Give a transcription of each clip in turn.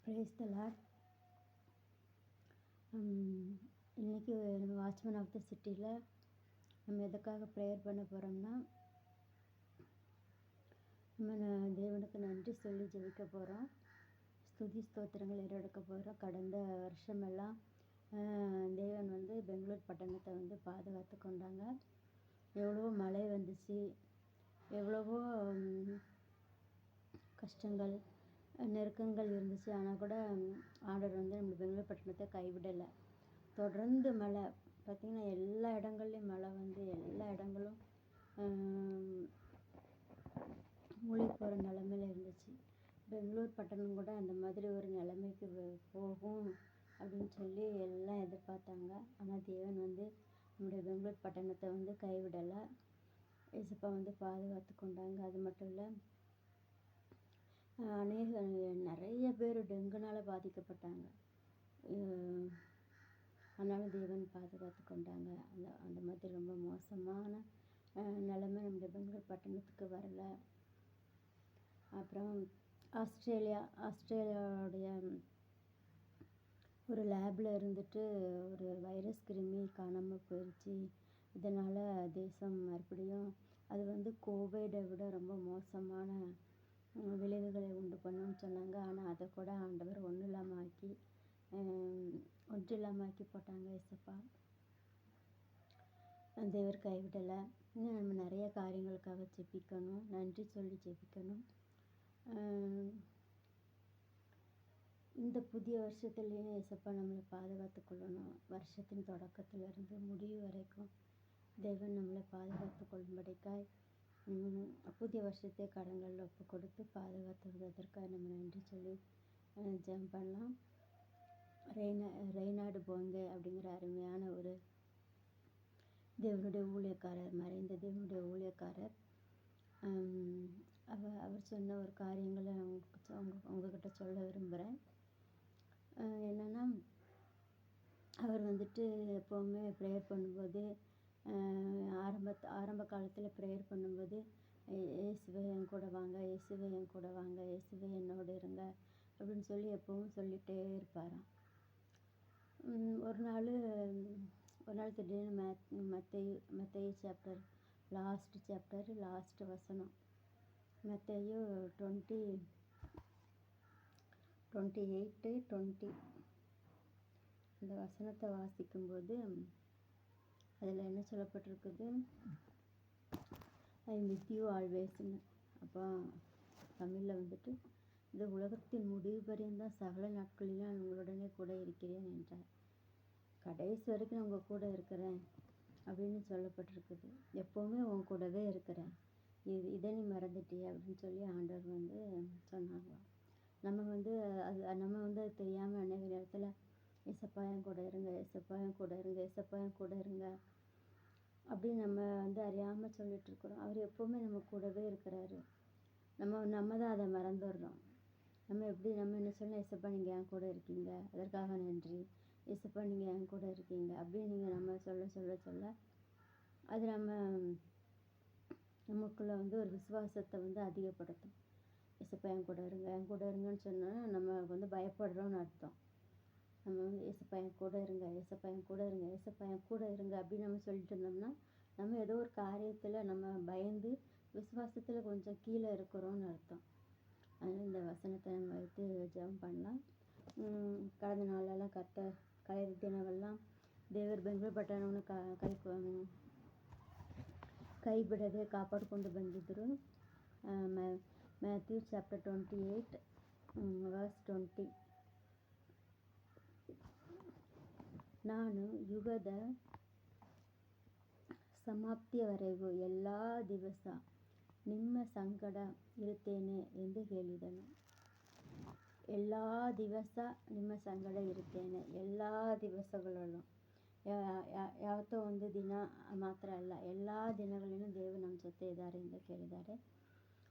Praise the Lord. இன்றைக்கி நம்ம watchman of the சிட்டியில் நம்ம எதுக்காக ப்ரேயர் பண்ண போகிறோம்னா, நம்ம தேவனுக்கு நன்றி சொல்லி ஜெபிக்க போகிறோம். ஸ்துதி ஸ்தோத்திரங்கள் ஏறெடுக்க போகிறோம். கடந்த வருஷமெல்லாம் தேவன் பெங்களூர் பட்டணத்தை பாதுகாத்து கொண்டாங்க. எவ்வளவோ மழை வந்துச்சு, எவ்வளவோ கஷ்டங்கள் நெருக்கங்கள் இருந்துச்சு. ஆனால் கூட ஆண்டவர் நம்ம பெங்களூர் பட்டணத்தை கைவிடலை. தொடர்ந்து மழை பார்த்திங்கன்னா எல்லா இடங்கள்லையும் மழை எல்லா இடங்களும் மூழ்கி போகிற நிலமையில இருந்துச்சு. பெங்களூர் பட்டணம் கூட அந்த மாதிரி ஒரு நிலைமைக்கு போகும் அப்படின்னு சொல்லி எல்லாம் எதிர்பார்த்தாங்க. ஆனால் தேவன் நம்முடைய பெங்களூர் பட்டணத்தை கைவிடலை. இயேசுப்பா பாதுகாத்து கொண்டாங்க. அது மட்டும் இல்லை, நிறைய பேர் டெங்குனால் பாதிக்கப்பட்டாங்க. ஆனாலும் தேவன் பாதுகாத்து கொண்டாங்க. அந்த மாதிரி ரொம்ப மோசமான நிலைமை நம்முடைய பெங்களூர் பட்டணத்துக்கு வரலை. அப்புறம் ஆஸ்திரேலியாவுடைய ஒரு லேபில் ஒரு வைரஸ் கிருமி காணாமல் போயிடுச்சு. இதனால் தேசம் மறுபடியும் அது கோவிடை விட ரொம்ப மோசமான விளைவுகளை உண்டு பண்ணுன்னு சொன்னாங்க. ஆனால் அதை கூட ஆண்டவர் ஒன்றும் இல்லாமல் ஆக்கி போட்டாங்க. இயேசப்பா தேவர் கைவிடலை. இன்னும் நம்ம நிறைய காரியங்களுக்காக ஜெபிக்கணும், நன்றி சொல்லி ஜெபிக்கணும். இந்த புதிய வருஷத்துலேயும் இயேசப்பா நம்மளை பாதுகாத்து கொள்ளணும். வருஷத்தின் தொடக்கத்திலிருந்து முடிவு வரைக்கும் தேவன் நம்மளை பாதுகாத்து கொள்ளும்படிக்காய் புதிய வருஷத்தை கடன்களில் ஒப்பு கொடுத்து பாதுகாத்துவதற்காக நம்ம நன்றி சொல்லி ஜெபம் பண்ணலாம். ரெய்னாடு போங்கே அப்படிங்கிற அருமையான ஒரு தேவனுடைய ஊழியக்காரர், மறைந்த தேவனுடைய ஊழியக்காரர், அவர் சொன்ன ஒரு காரியங்களை உங்ககிட்ட சொல்ல விரும்புகிறேன். என்னென்னா, அவர் எப்போவுமே ப்ரேயர் பண்ணும்போது ஆரம்ப காலத்தில் ப்ரேயர் பண்ணும்போது இயேசுவே என் கூட வாங்க, இயேசுவே என் கூட வாங்க, இயேசுவே என்னோடு இருங்க அப்படின்னு சொல்லி எப்பவும் சொல்லிகிட்டே இருப்பாராம். ஒரு நாள் திடீர்னு மத்தேயு சாப்டர் லாஸ்ட் வசனம், மத்தேயு 28:20 அந்த வசனத்தை வாசிக்கும்போது அதில் என்ன சொல்லப்பட்டிருக்குது, ஐ வித் யூ ஆல்வேஸ்ன்னு. அப்போ தமிழில் இந்த உலகத்தின் முடிவு பரியந்தான் சகல நாட்களிலும் நான் உங்களுடனே கூட இருக்கிறேன் என்றார். கடைசி வரைக்கும் நான் உங்கள் கூட இருக்கிறேன் அப்படின்னு சொல்லப்பட்டிருக்குது. எப்போவுமே உன் கூடவே இருக்கிறேன், இதை நீ மறந்துட்டிய அப்படின்னு சொல்லி ஆண்டவர் சொன்னாங்க. நம்ம அது தெரியாமல் அநேக நேரத்தில் ஏசப்பா என் கூட இருங்க, ஏசப்பா என் கூட இருங்க, ஏசப்பா என் கூட இருங்க அப்படின்னு நம்ம அறியாமல் சொல்லிகிட்ருக்குறோம். அவர் எப்போவுமே நம்ம கூடவே இருக்கிறாரு. நம்ம தான் அதை மறந்துடுறோம். நம்ம என்ன சொல்லணும், ஏசப்பா நீங்கள் என் கூட இருக்கீங்க, அதற்காக நன்றி, ஏசப்பா நீங்கள் என் கூட இருக்கீங்க அப்படின்னு நம்ம சொல்ல அது நமக்குள்ளே ஒரு விசுவாசத்தை அதிகப்படுத்தும். ஏசப்பா என் கூட இருங்கன்னு சொன்னால் நம்ம பயப்படுறோன்னு அர்த்தம். நம்ம ஏசப்பா என் கூட இருங்க, ஏசப்பா என் கூட இருங்க, ஏசப்பா என் கூட இருங்க அப்படின்னு நம்ம சொல்லிட்டு இருந்தோம்னா நம்ம ஏதோ ஒரு காரியத்தில் நம்ம பயந்து விசுவாசத்தில் கொஞ்சம் கீழே இருக்கிறோன்னு அர்த்தம். அதனால் இந்த வசனத்தை நம்ம வைத்து ஜெபம் பண்ணலாம். கடந்த நாளெல்லாம் கலைய தினவெல்லாம் தேவர் பெங்களೂರು ಪಟ್ಟಣವನ್ನು ಕೈಬಿಡದೆ ಕಾಪಾಡಿಕೊಂಡು ಬಂದಿದ್ದರು. ಮ್ಯಾಥ್ಯೂ ಚಾಪ್ಟರ್ 28 verse 20, ನಾನು ಯುಗದ ಸಮಾಪ್ತಿಯವರೆಗೂ ಎಲ್ಲ ದಿವಸ ನಿಮ್ಮ ಸಂಗಡ ಇರುತ್ತೇನೆ ಎಂದು ಹೇಳಿದನು. ಎಲ್ಲ ದಿವಸ ನಿಮ್ಮ ಸಂಗಡ ಇರುತ್ತೇನೆ, ಎಲ್ಲ ದಿವಸಗಳಲ್ಲೂ, ಯಾವತ್ತೋ ಒಂದು ದಿನ ಮಾತ್ರ ಅಲ್ಲ, ಎಲ್ಲ ದಿನಗಳಲ್ಲೂ ದೇವರು ನಮ್ಮ ಜೊತೆ ಇದ್ದಾರೆ ಎಂದು ಕೇಳಿದ್ದಾರೆ.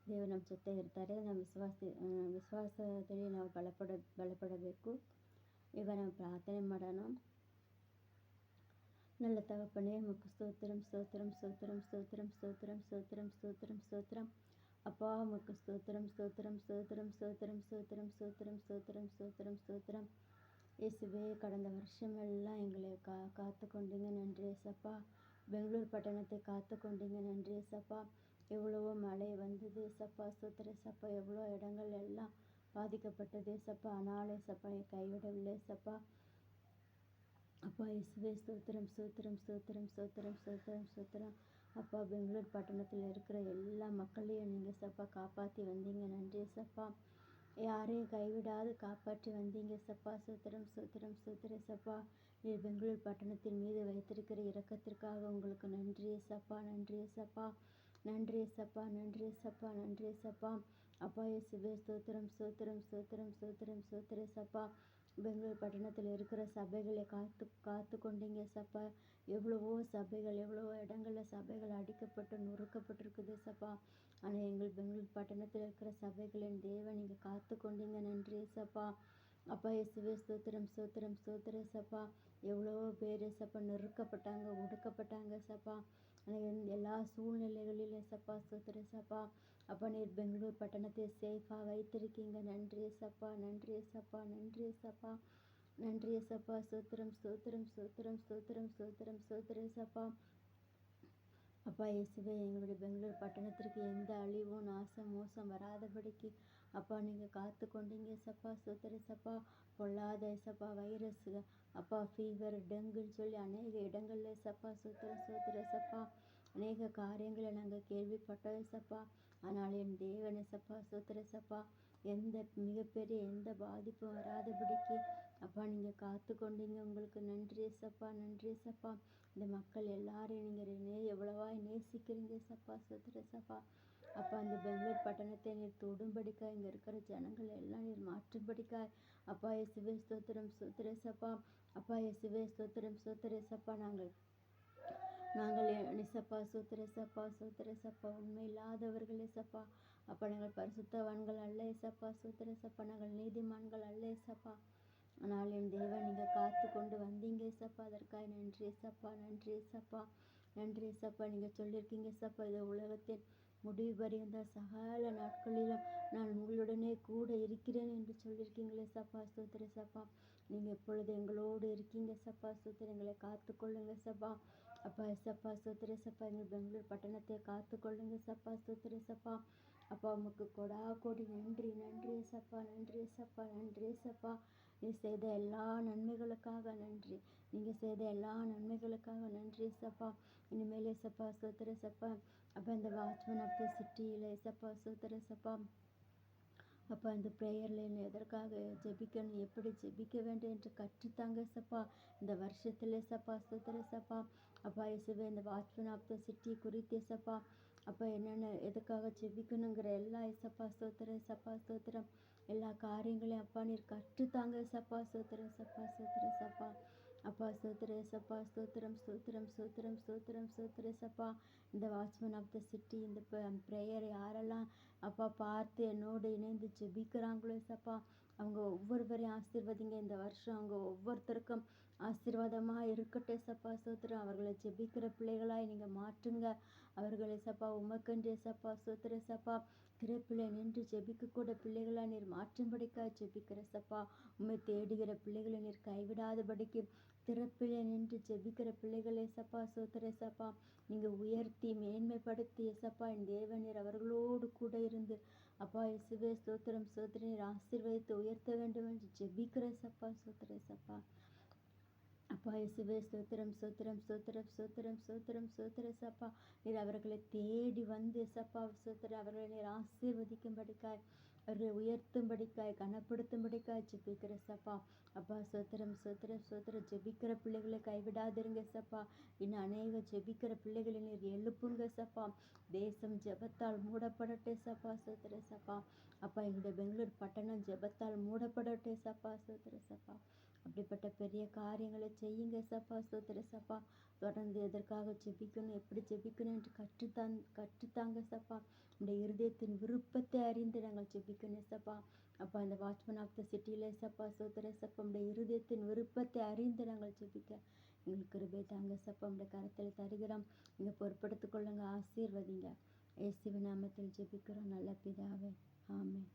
ದೇವರು ನಮ್ಮ ಜೊತೆ ಇರ್ತಾರೆ. ನಮ್ಮ ವಿಶ್ವಾಸದಲ್ಲಿ ನಾವು ಬಲಪಡಬೇಕು. ಈಗ ನಾವು ಪ್ರಾರ್ಥನೆ ಮಾಡೋಣ. நல்ல தகப்பனே, உமக்கு ஸ்தோத்திரம் ஸ்தோத்திரம் ஸ்தோத்திரம் ஸ்தோத்திரம் ஸ்தோத்திரம் ஸ்தோத்திரம் ஸ்தோத்திரம் ஸ்தோத்திரம். அப்பா உமக்கு ஸ்தோத்திரம் ஸ்தோத்திரம் ஸ்தோத்திரம் ஸ்தோத்திரம் ஸ்தோத்திரம் ஸ்தோத்திரம் ஸ்தோத்திரம் ஸ்தோத்திரம் ஸ்தோத்திரம். இயேசுவே, கடந்த வருஷமெல்லாம் எங்களை காத்து கொண்டீங்க, நன்றி ஏசப்பா. பெங்களூர் பட்டணத்தை காத்து கொண்டீங்க, நன்றி ஏசப்பா. எவ்வளவோ மழை வந்தது ஏசப்பா, ஸ்தோத்திர ஏசப்பா. எவ்வளோ இடங்கள் எல்லாம் பாதிக்கப்பட்டது ஏசப்பா. ஆனாலும் ஏசப்பா கைவிடவில்லை ஏசப்பா. அப்பா இயேசுவே, ஸ்தோத்திரம் ஸ்தோத்திரம் ஸ்தோத்திரம் ஸ்தோத்திரம் ஸ்தோத்திரம் ஸ்தோத்திரம். அப்பா பெங்களூர் பட்டணத்தில் இருக்கிற எல்லா மக்களையும் நீங்கள் சப்பா காப்பாற்றி வந்தீங்க, நன்றி சப்பா. யாரையும் கைவிடாது காப்பாற்றி வந்தீங்க சப்பா. ஸ்தோத்திரம் ஸ்தோத்திரம் ஸ்தோத்திர சப்பா. நீ பெங்களூர் பட்டணத்தின் மீது வைத்திருக்கிற இரக்கத்திற்காக உங்களுக்கு நன்றி சப்பா, நன்றி சப்பா, நன்றி சப்பா, நன்றி சப்பா, நன்றி சப்பா. அப்பா இயேசுவே, ஸ்தோத்திரம் ஸ்தோத்திரம் ஸ்தோத்திரம் ஸ்தோத்திரம் ஸ்தோத்திர சப்பா. பெங்களூர் பட்டணத்தில் இருக்கிற சபைகளை காத்து கொண்டீங்க சப்பா. எவ்வளவோ சபைகள், எவ்வளவோ இடங்களில் சபைகள் அடிக்கப்பட்டு நொறுக்கப்பட்டிருக்குது சப்பா. ஆனால் எங்கள் பெங்களூர் பட்டணத்தில் இருக்கிற சபைகளின் தேவன் நீங்கள் காத்து கொண்டீங்க, நன்றி சப்பா. அப்பா இயேசுவே, ஸ்தோத்திரம் ஸ்தோத்திரம் ஸ்தோத்திர சப்பா. எவ்வளவோ பேர் சப்பா நொறுக்கப்பட்டாங்க, ஒடுக்கப்பட்டாங்க சப்பா. எல்லா சூழ்நிலைகளிலும் சப்பா, ஸ்தோத்திர சப்பா. அப்பா நீர் பெங்களூர் பட்டணத்தை சேஃபாக வைத்திருக்கீங்க, நன்றி சப்பா, நன்றி சப்பா, நன்றி சப்பா, நன்றி சப்பா. ஸ்தோத்திரம் ஸ்தோத்திரம் ஸ்தோத்திரம் ஸ்தோத்திரம் ஸ்தோத்திரம் ஸ்தோத்திர சப்பா. அப்பா இயேசுவே, எங்களுடைய பெங்களூர் பட்டணத்திற்கு எந்த அழிவும் நாசம் மோசம் வராதபடிக்கு அப்பா நீங்கள் காத்து கொண்டீங்க சப்பா, ஸ்தோத்திர சப்பா. பொல்லாத சப்பா வைரஸ் அப்பா ஃபீவர் டெங்குன்னு சொல்லி அநேக இடங்களில் சப்பா, ஸ்தோத்திர சப்பா. அநேக காரியங்களை நாங்கள் கேள்விப்பட்டோம் சப்பா. ஆனால் என் தேவனை சப்பா, ஸ்தோத்திர சப்பா, எந்த மிகப்பெரிய எந்த பாதிப்பும் வராதபடிக்கு அப்பா நீங்கள் காத்து கொண்டீங்க. உங்களுக்கு நன்றி சப்பா, நன்றி சப்பா. இந்த மக்கள் எல்லாரையும் நீங்கள் எவ்வளவாய் நேசிக்கிறீங்க சப்பா, ஸ்தோத்திர சப்பா. அப்பா அந்த பெங்களூர் பட்டணத்தை நீர் தொடும்படிக்கா, இங்கே இருக்கிற ஜனங்கள் எல்லாம் நீர் மாற்றும்படிக்கா அப்பா இயேசுவே, ஸ்தோத்திரம் ஸ்தோத்திர சப்பா. அப்பா இயேசுவே, ஸ்தோத்திரம் ஸ்தோத்திர சப்பா. நாங்கள் சப்பா, சூத்திர சப்பா, சூத்திர சப்பா, உண்மை இல்லாதவர்களே சப்பா. அப்பா நாங்கள் பரிசுத்தவான்கள் அல்ல சப்பா, சூத்திர சப்பா. நாங்கள் நீதிமான்கள் அல்ல சப்பா. ஆனால் என் தேவன் நீங்கள் காத்து கொண்டு வந்தீங்க சப்பா, அதற்காக நன்றி சப்பா, நன்றி சப்பா, நன்றி சப்பா. நீங்கள் சொல்லியிருக்கீங்க சப்பா, இது உலகத்தின் முடிவு பரியந்த சகல நாட்களிலும் நான் உங்களுடனே கூட இருக்கிறேன் என்று சொல்லியிருக்கீங்களே சப்பா, ஸ்தோத்திர சப்பா. நீங்கள் எப்பொழுது எங்களோடு இருக்கீங்க சப்பா, ஸ்தோத்திர. எங்களை காத்து கொள்ளுங்க சப்பா. அப்பா சப்பா, ஸ்தோத்திர சப்பா. எங்கள் பெங்களூர் பட்டணத்தை காத்து கொள்ளுங்க சப்பா, ஸ்தோத்திர சப்பா. அப்பா உமக்கு கொடா கோடி நன்றி, நன்றி சப்பா, நன்றி சப்பா, நன்றி சப்பா. நீ செய்த எல்லா நன்மைகளுக்காக நன்றி, நீங்கள் செய்த எல்லா நன்மைகளுக்காக நன்றி சப்பா. இனிமேலே சப்பா, ஸ்தோத்திர சப்பா. அப்போ இந்த வாட்ச்மேன் ஆஃப் த சிட்டியில் சப்பா, ஸ்தோத்திர சப்பா. அப்போ இந்த ப்ரேயரில் எதற்காக ஜெபிக்கணும், எப்படி ஜெபிக்க வேண்டும் என்று கற்றுத்தாங்க சப்பா இந்த வருஷத்துல சப்பா, ஸ்தோத்திர சப்பா. அப்பா இயேசுவே, இந்த வாட்ச்மேன் ஆஃப் த சிட்டி குறித்து சப்பா அப்போ என்னென்ன எதுக்காக ஜெபிக்கணுங்கிற எல்லா சப்பா, ஸ்தோத்திர சப்பா, ஸ்தோத்திரம். எல்லா காரியங்களையும் அப்பா நீர் கற்றுத்தாங்க சப்பா, ஸ்தோத்திர சப்பா, ஸ்தோத்திர சப்பா. அப்பா ஸ்தோத்திர சப்பா, ஸ்தோத்திரம் ஸ்தோத்திரம் ஸ்தோத்திரம் ஸ்தோத்திரம் ஸ்தோத்திர சப்பா. இந்த வாட்ச்மேன் ஆஃப் த சிட்டி இந்த ப்ரேயர் யாரெல்லாம் அப்பா பார்த்து என்னோடு இணைந்து ஜெபிக்கிறாங்களோ சப்பா, அவங்க ஒவ்வொருவரையும் ஆசீர்வதிங்க. இந்த வருஷம் அவங்க ஒவ்வொருத்தருக்கும் ஆசீர்வாதமாக இருக்கட்டும் சப்பா, ஸ்தோத்திரம். அவர்களை ஜெபிக்கிற பிள்ளைகளாய் நீங்கள் மாற்றுங்க அவர்களை சப்பா, உமக்கென்றே சப்பா, ஸ்தோத்திர சப்பா. திரைப்பிள்ளை நின்று ஜெபிக்கக்கூட பிள்ளைகளாக நீர் மாற்றும்படிக்காக ஜெபிக்கிற சப்பா. உண்மை தேடுகிற பிள்ளைகளை நீர் கைவிடாதபடிக்கு திறப்பிலே நின்று ஜெபிக்கிற பிள்ளைகளே சப்பா, ஸ்தோத்திர சப்பா. நீங்கள் உயர்த்தி மேன்மைப்படுத்தி சப்பா என் தேவனீர் அவர்களோடு கூட இருந்து அப்பா இயேசுவே, ஸ்தோத்திரம் ஸ்தோத்திர. நீர் ஆசீர்வதித்து உயர்த்த வேண்டும் என்று ஜெபிக்கிற சப்பா, ஸ்தோத்திர சப்பா. அப்பா இயேசுவே, ஸ்தோத்திரம் ஸ்தோத்திரம் ஸ்தோத்திரம் ஸ்தோத்திரம் ஸ்தோத்திரம் ஸ்தோத்திர சப்பா. நீர் அவர்களை தேடி வந்து சப்பா, ஸ்தோத்திரம். அவர்களை நீர் ஆசீர்வதிக்கும்படிக்காய், அவர்களை உயர்த்தும்படிக்காய், கனப்படுத்தும்படிக்காய் ஜெபிக்கிற சப்பா. அப்பா ஸ்தோத்திரம் ஸ்தோத்திரம் ஸ்தோத்திரம். ஜெபிக்கிற பிள்ளைகளை கைவிடாதிருங்க சப்பா. இன்னும் அநேக ஜெபிக்கிற பிள்ளைகளை நீர் எழுப்புங்க சப்பா. தேசம் ஜெபத்தால் மூடப்படட்டே சப்பா, ஸ்தோத்திர சப்பா. அப்பா எங்களுடைய பெங்களூர் பட்டணம் ஜெபத்தால் மூடப்படட்டே சப்பா, ஸ்தோத்திர சப்பா. அப்படிப்பட்ட பெரிய காரியங்களை செய்யுங்க சப்பா, ஸ்தோத்திர சப்பா. தொடர்ந்து எதற்காக ஜெபிக்கணும், எப்படி ஜெபிக்கணும் என்று கற்றுத்தாங்க சப்பா. இந்த இருதயத்தின் விருப்பத்தை அறிந்து நாங்கள் ஜெபிக்கணும் சப்பா. அப்பா இந்த வாட்ச்மேன் ஆஃப் த சிட்டியில் சப்பா, ஸ்தோத்திர சப்பா. இந்த இருதயத்தின் விருப்பத்தை அறிந்து நாங்கள் ஜெபிக்க எங்களுக்கு கிருபை தாங்க சப்பா. உடைய கரத்தில் தருகிறோம், நீங்கள் பொறுப்படுத்திக் கொள்ளுங்க, ஆசீர்வதிங்க. இயேசுவின் நாமத்தில் ஜெபிக்கிறோம் நல்ல பிதாவே. ஆமென்.